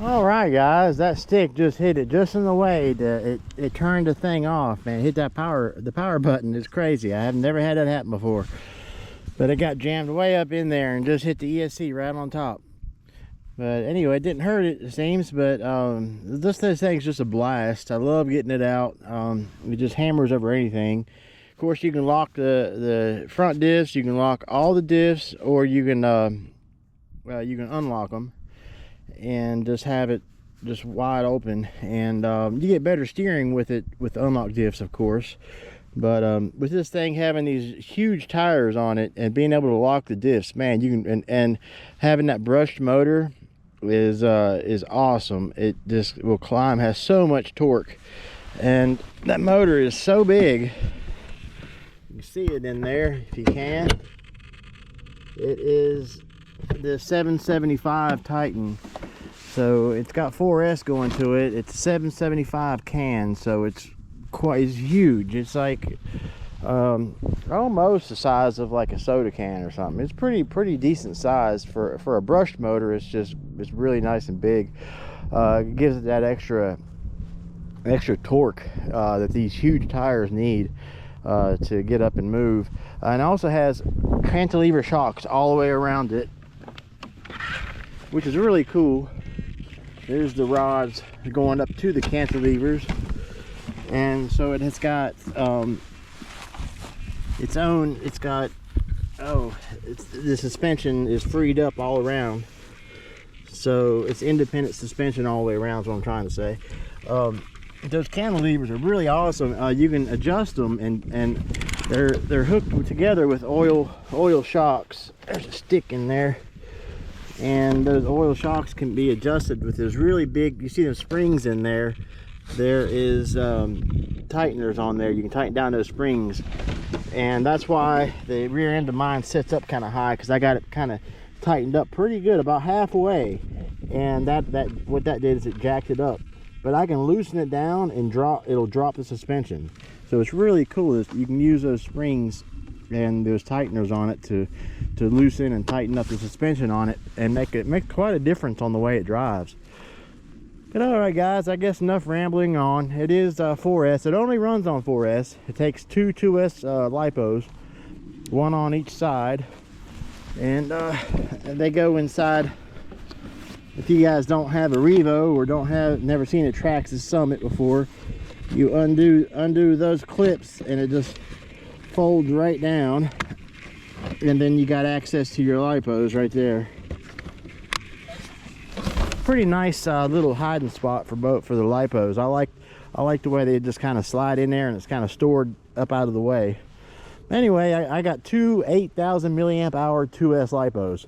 All right, guys, that stick just hit it just in the way to it turned the thing off, man. Hit that the power button. Is crazy. I have never had that happen before, but it got jammed way up in there and just hit the ESC right on top. But anyway, it didn't hurt it seems. But this thing's just a blast. I love getting it out. It just hammers over anything. Of course, you can lock the front diffs, you can lock all the diffs, or you can unlock them and just have it just wide open. And you get better steering with it with unlocked diffs, of course. But with this thing having these huge tires on it and being able to lock the diffs, man, you can and having that brushed motor is awesome. It just will climb, has so much torque, and that motor is so big. You can see it in there if you can. It is the 775 Titan, so it's got 4S going to it. It's a 775 can, so it's huge. It's like almost the size of like a soda can or something. It's pretty decent size for a brushed motor. It's really nice and big. It gives it that extra torque that these huge tires need to get up and move. And it also has cantilever shocks all the way around it, which is really cool. There's the rods going up to the cantilevers, and so it has got the suspension is freed up all around, so it's independent suspension all the way around is what I'm trying to say. Those cantilevers are really awesome. You can adjust them, and they're hooked together with oil shocks. There's a stick in there, and those oil shocks can be adjusted with those really big, you see those springs in there. There is tighteners on there. You can tighten down those springs, and that's why the rear end of mine sits up kind of high, because I got it kind of tightened up pretty good, about halfway, and what that did is it jacked it up. But I can loosen it down and it'll drop the suspension. So it's really cool. You can use those springs and those tighteners on it to loosen and tighten up the suspension on it, and make quite a difference on the way it drives. But all right, guys, I guess enough rambling on. It is 4S. It only runs on 4S. It takes two 2S lipos, one on each side, and they go inside. If you guys don't have a Revo or never seen a Traxxas Summit before, you undo those clips, and it just folds right down, and then you got access to your lipos right there. Pretty nice little hiding spot for the lipos. I like the way they just kind of slide in there, and it's kind of stored up out of the way. Anyway, I got two 8,000 milliamp hour 2S lipos.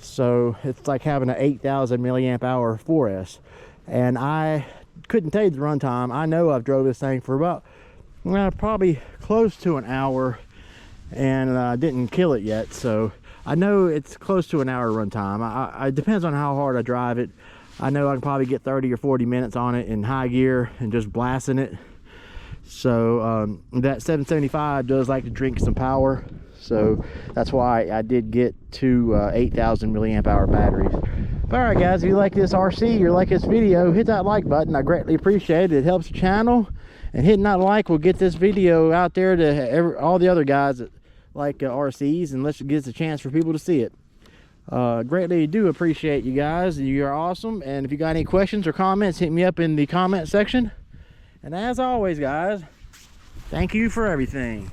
So it's like having an 8,000 milliamp hour 4S, and I couldn't tell you the runtime. I know I've drove this thing for about probably close to an hour, and didn't kill it yet, so I know it's close to an hour runtime. It depends on how hard I drive it. I know I can probably get 30 or 40 minutes on it in high gear and just blasting it. So that 775 does like to drink some power, so that's why I did get two 8,000 milliamp hour batteries. All right, guys, if you like this RC or like this video, hit that like button. I greatly appreciate it. It helps the channel, and hitting that like will get this video out there to all the other guys that like RCs, and let's get a chance for people to see it. Greatly do appreciate you guys. You are awesome. And if you got any questions or comments, hit me up in the comment section. And as always, guys, thank you for everything.